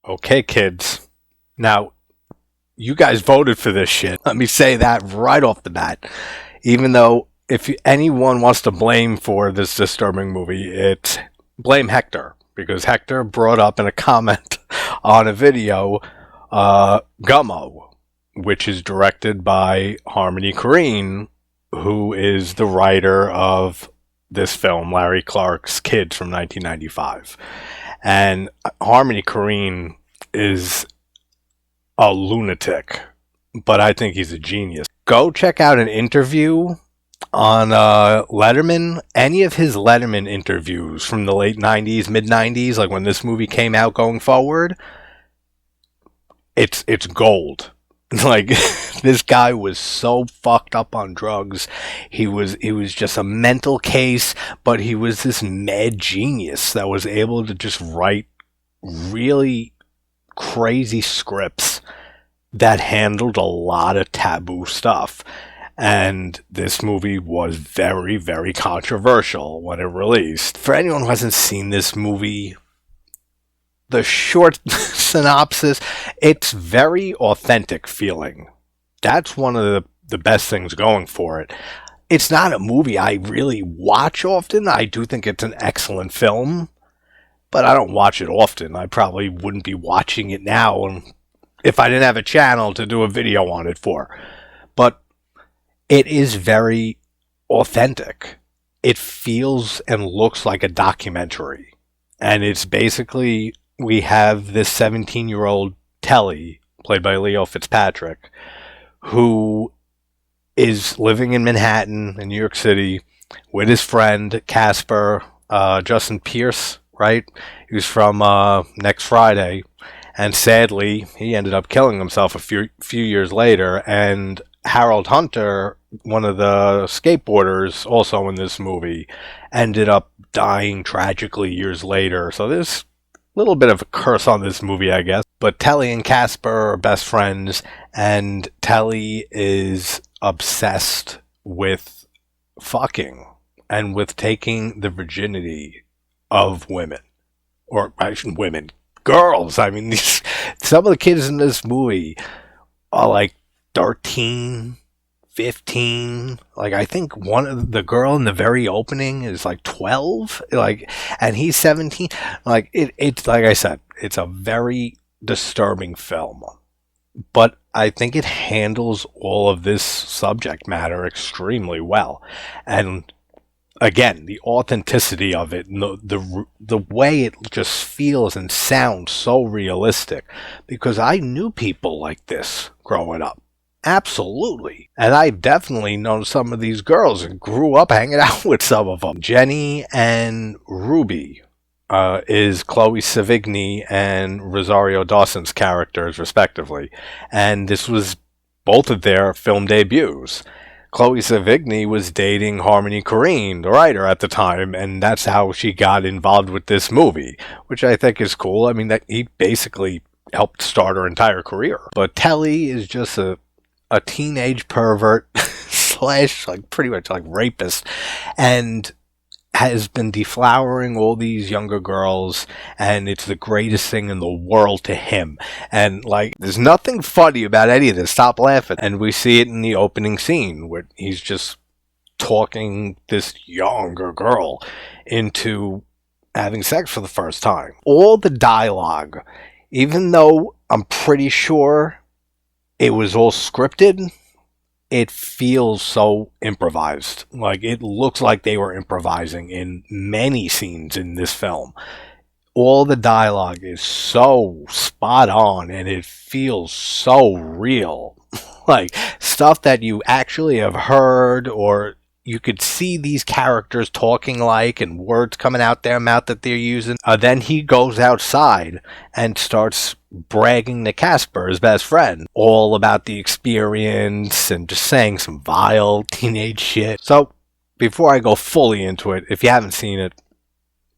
Okay, kids. Now, you guys voted for this shit. Let me say that right off the bat. Even though if anyone wants to blame for this disturbing movie, it's blame Hector. Because Hector brought up in a comment on a video, Gummo, which is directed by Harmony Korine, who is the writer of this film, Larry Clark's Kids from 1995. And Harmony Korine is a lunatic, but I think he's a genius. Go check out an interview on Letterman. Any of his Letterman interviews from the late 90s, mid 90s, like when this movie came out going forward, it's gold. Like, this guy was so fucked up on drugs. He was just a mental case, but he was this mad genius that was able to just write really crazy scripts that handled a lot of taboo stuff. And this movie was very, very controversial when it released. For anyone who hasn't seen this movie, the short synopsis, it's very authentic feeling. That's one of the best things going for it. It's not a movie I really watch often. I do think it's an excellent film, but I don't watch it often. I probably wouldn't be watching it now if I didn't have a channel to do a video on it for. But it is very authentic. It feels and looks like a documentary. And it's basically, we have this 17-year-old Telly, played by Leo Fitzpatrick, who is living in Manhattan, in New York City, with his friend Casper, Justin Pierce, right? He was from Next Friday. And sadly, he ended up killing himself a few years later. And Harold Hunter, one of the skateboarders also in this movie, ended up dying tragically years later. So there's a little bit of a curse on this movie, I guess. But Telly and Casper are best friends, and Telly is obsessed with fucking and with taking the virginity of women. Or actually, women. Girls. I mean, some of the kids in this movie are like 13, 15. Like, I think one of the girl in the very opening is like 12. Like, and he's 17. Like, it's like I said, it's a very disturbing film. But I think it handles all of this subject matter extremely well. And again, the authenticity of it, and the way it just feels and sounds so realistic, because I knew people like this growing up. Absolutely. And I definitely know some of these girls and grew up hanging out with some of them. Jenny and Ruby is Chloë Sevigny and Rosario Dawson's characters, respectively. And this was both of their film debuts. Chloë Sevigny was dating Harmony Korine, the writer at the time, and that's how she got involved with this movie, which I think is cool. I mean, that he basically helped start her entire career. But Telly is just a teenage pervert slash, like, pretty much like rapist, and has been deflowering all these younger girls, and it's the greatest thing in the world to him. And, like, there's nothing funny about any of this. Stop laughing. And we see it in the opening scene where he's just talking this younger girl into having sex for the first time. All the dialogue, even though I'm pretty sure it was all scripted, it feels so improvised. Like, it looks like they were improvising in many scenes in this film. All the dialogue is so spot on, and it feels so real. Like, stuff that you actually have heard, or you could see these characters talking like, and words coming out their mouth that they're using. Then he goes outside and starts bragging to Casper, his best friend, all about the experience and just saying some vile teenage shit. So, before I go fully into it, if you haven't seen it,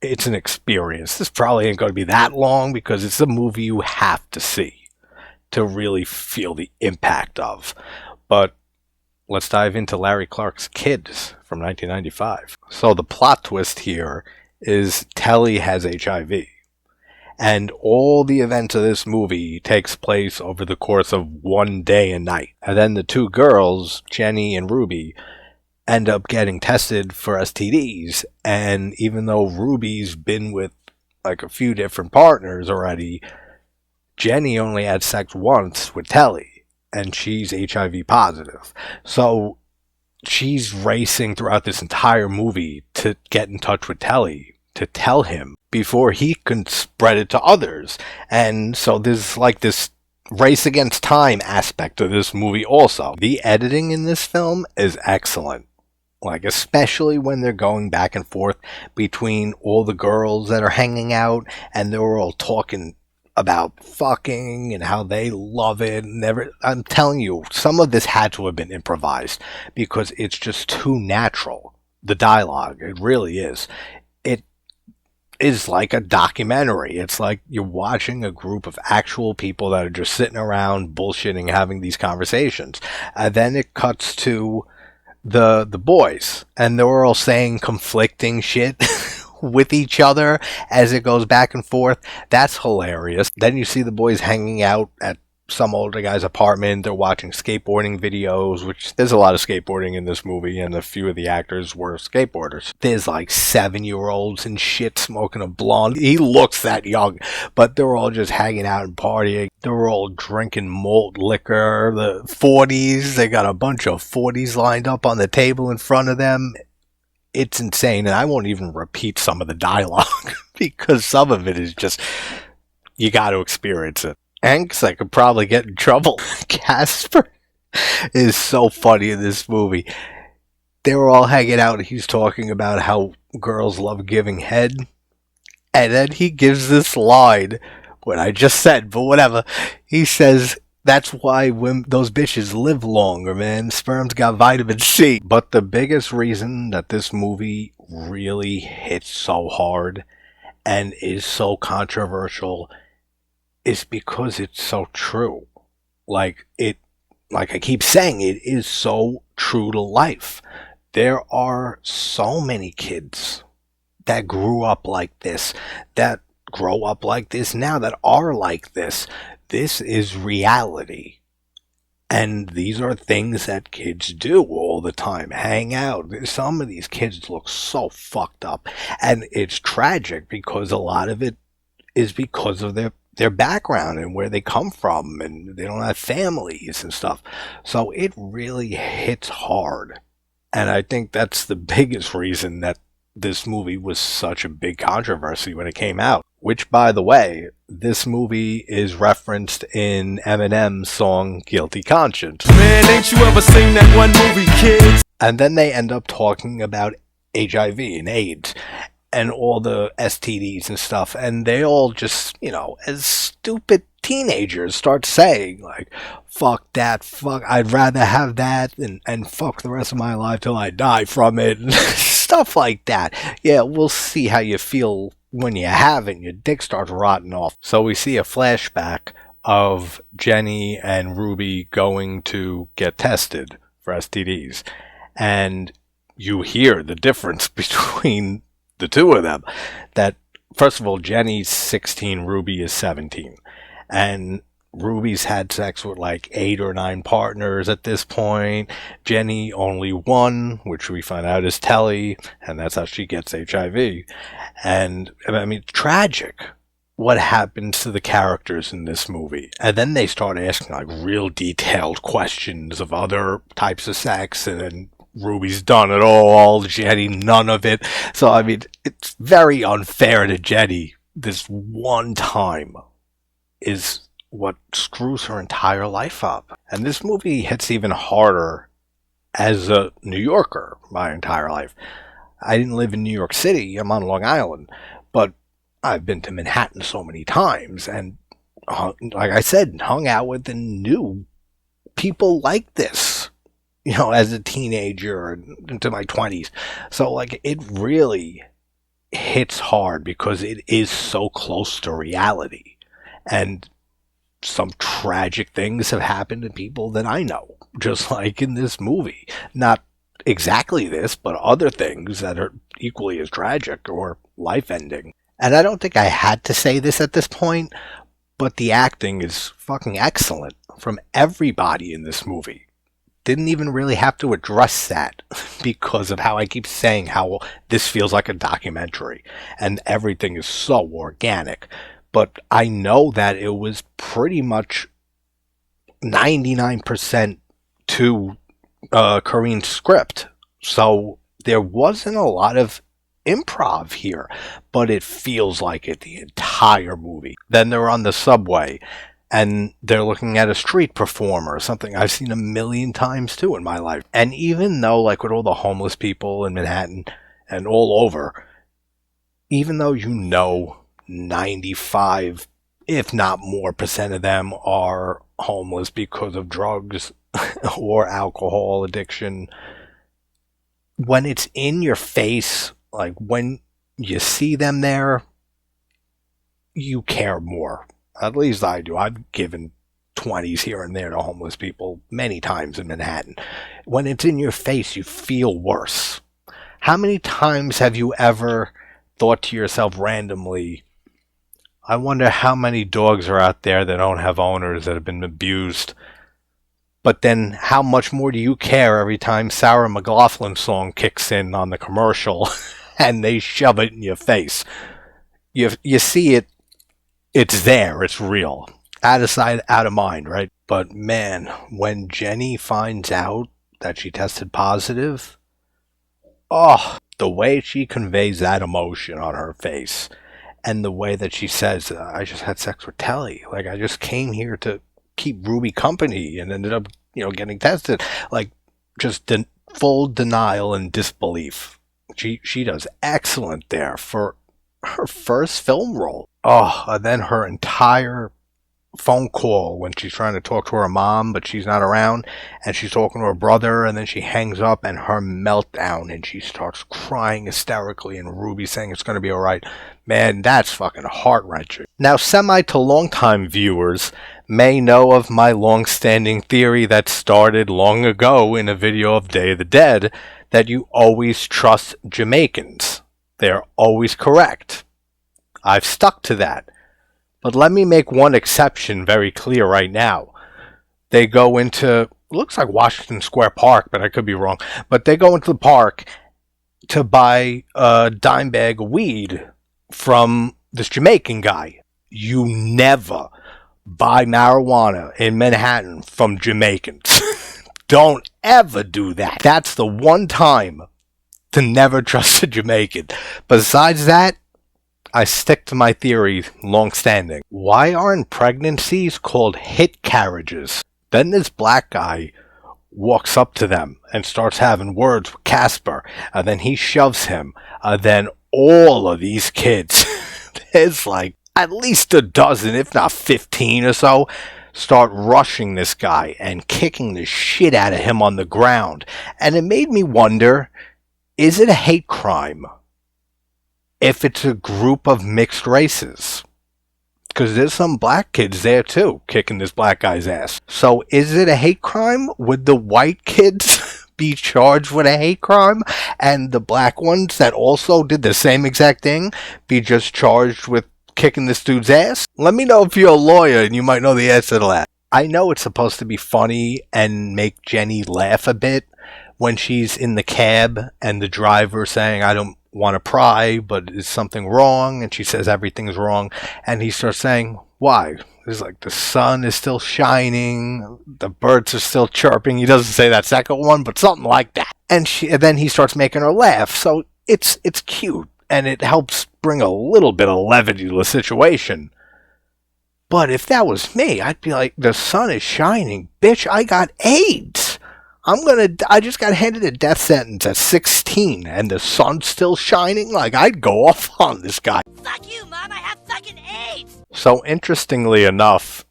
it's an experience. This probably ain't going to be that long because it's a movie you have to see to really feel the impact of. But let's dive into Larry Clark's Kids from 1995. So the plot twist here is Telly has HIV. And all the events of this movie takes place over the course of one day and night. And then the two girls, Jenny and Ruby, end up getting tested for STDs. And even though Ruby's been with like a few different partners already, Jenny only had sex once with Telly, and she's HIV positive. So she's racing throughout this entire movie to get in touch with Telly to tell him before he can spread it to others. And so there's like this race against time aspect of this movie also. The editing in this film is excellent. Like, especially when they're going back and forth between all the girls that are hanging out, and they're all talking about fucking and how they love it. I'm telling you, some of this had to have been improvised because it's just too natural. The dialogue, it really is. It is like a documentary. It's like you're watching a group of actual people that are just sitting around bullshitting, having these conversations. And then it cuts to the boys, and they're all saying conflicting shit with each other as it goes back and forth. That's hilarious. Then you see the boys hanging out at some older guy's apartment. They're watching skateboarding videos, which there's a lot of skateboarding in this movie, and a few of the actors were skateboarders. There's like 7-year-olds and shit smoking a blonde. He looks that young, but they're all just hanging out and partying. They're all drinking malt liquor. The 40s, they got a bunch of 40s lined up on the table in front of them. It's insane, and I won't even repeat some of the dialogue because some of it is just, you got to experience it. Hanks, I could probably get in trouble. Casper is so funny in this movie. They were all hanging out, and he's talking about how girls love giving head, and then he gives this line, what I just said, but whatever. He says, that's why those bitches live longer, man. Sperm's got vitamin C. But the biggest reason that this movie really hits so hard and is so controversial is because it's so true. Like I keep saying, it is so true to life. There are so many kids that grew up like this, that grow up like this now, that are like this. This is reality. And these are things that kids do all the time. Hang out. Some of these kids look so fucked up. And it's tragic because a lot of it is because of their background and where they come from, and they don't have families and stuff. So it really hits hard. And I think that's the biggest reason that this movie was such a big controversy when it came out. Which, by the way, this movie is referenced in Eminem's song Guilty Conscience. Man, ain't you ever seen that one movie, kids? And then they end up talking about HIV and AIDS and all the STDs and stuff. And they all just, as stupid teenagers start saying, like, fuck that, fuck, I'd rather have that and fuck the rest of my life till I die from it. Stuff like that. Yeah, we'll see how you feel when you have it and your dick starts rotting off. So we see a flashback of Jenny and Ruby going to get tested for STDs. And you hear the difference between the two of them. That, first of all, Jenny's 16, Ruby is 17. And Ruby's had sex with like 8 or 9 partners at this point. Jenny only one, which we find out is Telly, and that's how she gets HIV. And I mean, tragic what happens to the characters in this movie. And then they start asking like real detailed questions of other types of sex, and then Ruby's done it all, Jenny none of it. So I mean, it's very unfair to Jenny. This one time is what screws her entire life up. And this movie hits even harder as a New Yorker my entire life. I didn't live in New York City, I'm on Long Island, but I've been to Manhattan so many times, and like I said, hung out with and knew people like this, as a teenager and into my 20s. So like, it really hits hard because it is so close to reality. And some tragic things have happened to people that I know, just like in this movie. Not exactly this, but other things that are equally as tragic or life-ending. And I don't think I had to say this at this point, but the acting is fucking excellent from everybody in this movie. Didn't even really have to address that because of how I keep saying how this feels like a documentary and everything is so organic. But I know that it was pretty much 99% to Korine's script. So there wasn't a lot of improv here, but it feels like it the entire movie. Then they're on the subway and they're looking at a street performer, something I've seen a million times too in my life. And even though, like with all the homeless people in Manhattan and all over, even though 95, if not more percent of them are homeless because of drugs or alcohol addiction, when it's in your face, like when you see them there, you care more. At least I do. I've given 20s here and there to homeless people many times in Manhattan. When it's in your face, you feel worse. How many times have you ever thought to yourself randomly, I wonder how many dogs are out there that don't have owners that have been abused? But then how much more do you care every time Sarah McLachlan's song kicks in on the commercial and they shove it in your face? You see it. It's there. It's real. Out of sight, out of mind, right? But man, when Jenny finds out that she tested positive, oh, the way she conveys that emotion on her face and the way that she says, I just had sex with Telly. Like, I just came here to keep Ruby company and ended up, getting tested. Like, just full denial and disbelief. She does excellent there for her first film role. Oh, and then her entire phone call when she's trying to talk to her mom, but she's not around, and she's talking to her brother, and then she hangs up, and her meltdown, and she starts crying hysterically, and Ruby saying it's going to be all right. Man, that's fucking heart-wrenching. Now, semi to long-time viewers may know of my long-standing theory that started long ago in a video of Day of the Dead, that you always trust Jamaicans. They're always correct. I've stuck to that. But let me make one exception very clear right now. They go into, looks like Washington Square Park, but I could be wrong. But they go into the park to buy a dime bag of weed from this Jamaican guy. You never buy marijuana in Manhattan from Jamaicans. Don't ever do that. That's the one time to never trust a Jamaican. Besides that, I stick to my theory long-standing. Why aren't pregnancies called hit carriages? Then this black guy walks up to them and starts having words with Casper, and then he shoves him, and then all of these kids, there's like at least a dozen, if not 15 or so, start rushing this guy and kicking the shit out of him on the ground. And it made me wonder, is it a hate crime if it's a group of mixed races? Because there's some black kids there too, kicking this black guy's ass. So is it a hate crime? Would the white kids be charged with a hate crime? And the black ones that also did the same exact thing be just charged with kicking this dude's ass? Let me know if you're a lawyer and you might know the answer to that. I know it's supposed to be funny and make Jenny laugh a bit when she's in the cab and the driver saying, I don't want to pry, but is something wrong? And she says everything's wrong, and he starts saying, why? It's like the sun is still shining, the birds are still chirping. He doesn't say that second one, but something like that. And then he starts making her laugh. So it's cute, and it helps bring a little bit of levity to the situation. But if that was me, I'd be like, the sun is shining, bitch, I got AIDS. I just got handed a death sentence at 16 and the sun's still shining? Like, I'd go off on this guy. Fuck you, Mom, I have fucking AIDS! So, interestingly enough,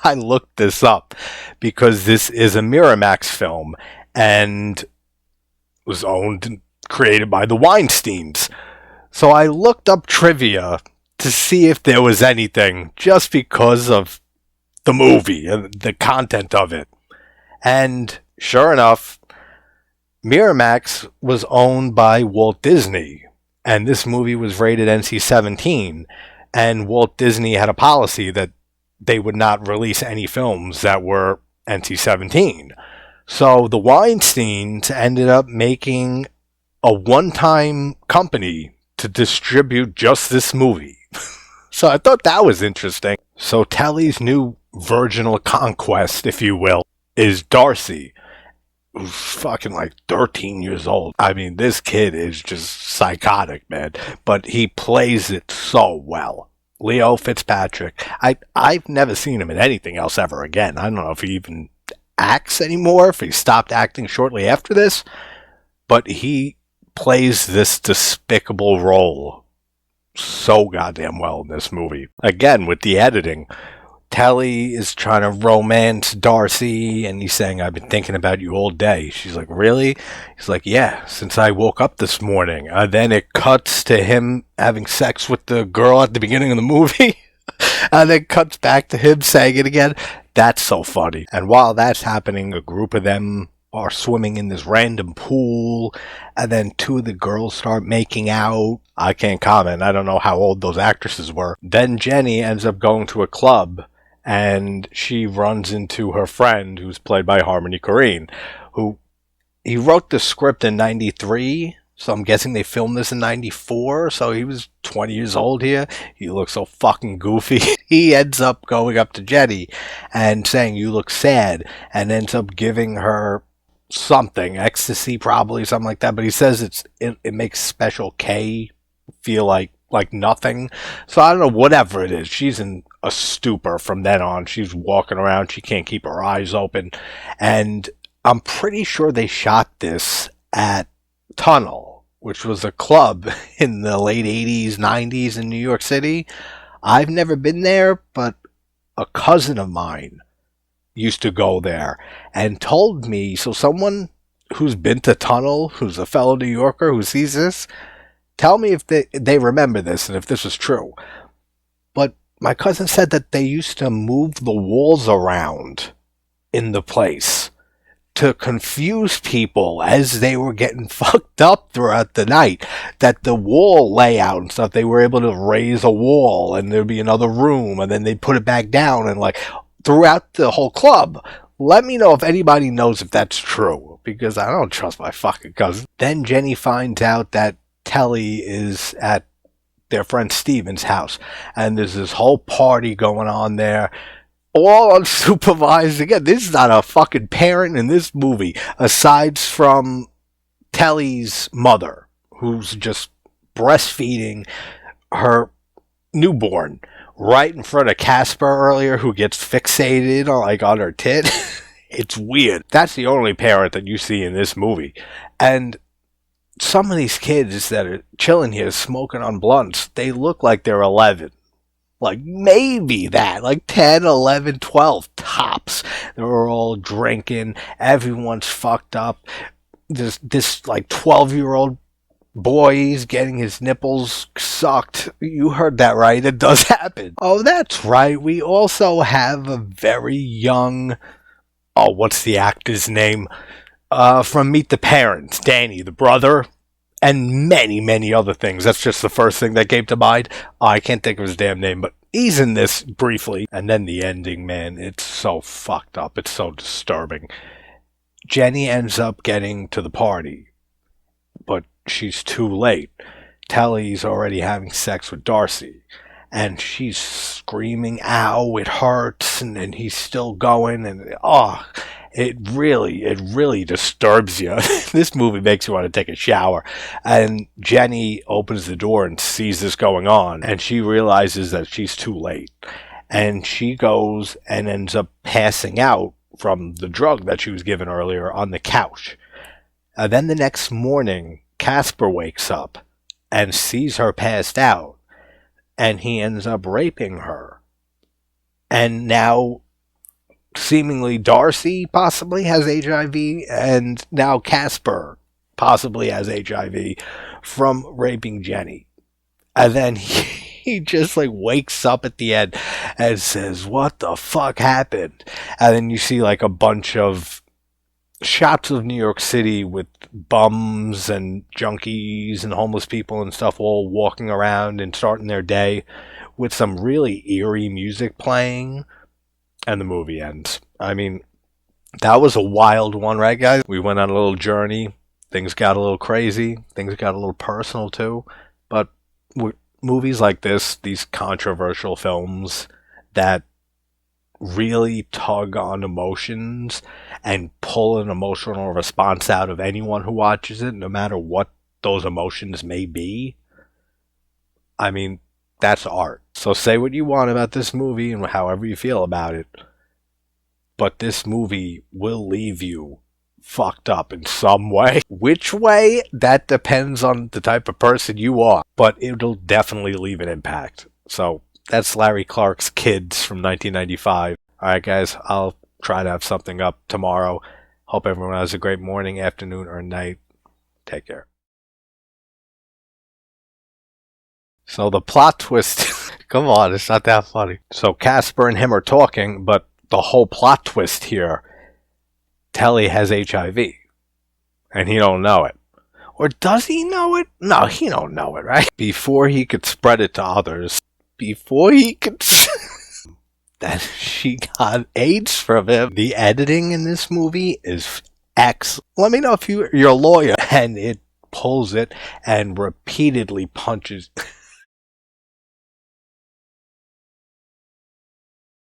I looked this up because this is a Miramax film and was owned and created by the Weinsteins. So I looked up trivia to see if there was anything just because of the movie and the content of it. And sure enough, Miramax was owned by Walt Disney. And this movie was rated NC-17, and Walt Disney had a policy that they would not release any films that were NC-17. So the Weinsteins ended up making a one-time company to distribute just this movie. So I thought that was interesting. So Telly's new virginal conquest, if you will, is Darcy, who's fucking like 13 years old. I mean, this kid is just psychotic, man. But he plays it so well. Leo Fitzpatrick. I've never seen him in anything else ever again. I don't know if he even acts anymore, if he stopped acting shortly after this. But he plays this despicable role so goddamn well in this movie. Again, with the editing, Telly is trying to romance Darcy, and he's saying, I've been thinking about you all day. She's like, really? He's like, yeah, since I woke up this morning. Then it cuts to him having sex with the girl at the beginning of the movie, and then cuts back to him saying it again. That's so funny. And while that's happening, a group of them are swimming in this random pool, and then two of the girls start making out. I can't comment. I don't know how old those actresses were. Then Jenny ends up going to a club, and she runs into her friend, who's played by Harmony Korine, who he wrote the script in 93, so I'm guessing they filmed this in 94, so he was 20 years old here. He looks so fucking goofy. He ends up going up to Jenny and saying, you look sad, and ends up giving her something, ecstasy probably, something like that, but he says it makes Special K feel like nothing. So I don't know, whatever it is, she's in a stupor from then on. She's walking around, she can't keep her eyes open, and I'm pretty sure they shot this at Tunnel, which was a club in the late 80s, 90s in New York City. I've never been there, but a cousin of mine used to go there and told me, so someone who's been to Tunnel, who's a fellow New Yorker who sees this, tell me if they remember this and if this is true. But my cousin said that they used to move the walls around in the place to confuse people as they were getting fucked up throughout the night. That the wall layout and stuff, they were able to raise a wall and there'd be another room, and then they'd put it back down, and like throughout the whole club. Let me know if anybody knows if that's true, because I don't trust my fucking cousin. Then Jenny finds out that Telly is at their friend Steven's house, and there's this whole party going on there, all unsupervised. Again, this is not a fucking parent in this movie, aside from Telly's mother, who's just breastfeeding her newborn right in front of Casper earlier, who gets fixated on her tit. It's weird. That's the only parent that you see in this movie. And some of these kids that are chilling here smoking on blunts, they look like they're 11. Like maybe that, like 10, 11, 12 tops. They're all drinking. Everyone's fucked up. This like 12-year-old boy's getting his nipples sucked. You heard that right. It does happen. Oh, that's right. We also have a very young, what's the actor's name? From Meet the Parents, Danny, the brother, and many, many other things. That's just the first thing that came to mind. I can't think of his damn name, but he's in this briefly. And then the ending, man, it's so fucked up. It's so disturbing. Jenny ends up getting to the party, but she's too late. Telly's already having sex with Darcy, and she's screaming, ow, it hurts, and he's still going, and it really disturbs you. This movie makes you want to take a shower. And Jenny opens the door and sees this going on, and she realizes that she's too late, and she goes and ends up passing out from the drug that she was given earlier on the couch. Then the next morning, Casper wakes up and sees her passed out, and he ends up raping her. And now, seemingly, Darcy possibly has HIV, and now Casper possibly has HIV from raping Jenny. And then he just like wakes up at the end and says, what the fuck happened? And then you see like a bunch of shots of New York City with bums and junkies and homeless people and stuff all walking around and starting their day with some really eerie music playing, and the movie ends. I mean, that was a wild one, right, guys? We went on a little journey. Things got a little crazy. Things got a little personal, too. But with movies like this, these controversial films that really tug on emotions and pull an emotional response out of anyone who watches it, no matter what those emotions may be, I mean, that's art. So say what you want about this movie and however you feel about it, but this movie will leave you fucked up in some way. Which way? That depends on the type of person you are, but it'll definitely leave an impact. So that's Larry Clark's Kids from 1995. Alright guys, I'll try to have something up tomorrow. Hope everyone has a great morning, afternoon, or night. Take care. So the plot twist, come on, it's not that funny. So Casper and him are talking, but the whole plot twist here, Telly has HIV, and he don't know it. Or does he know it? No, he don't know it, right? Before he could spread it to others, that she got AIDS from him. The editing in this movie is excellent. Let me know if you're a lawyer, and it pulls it and repeatedly punches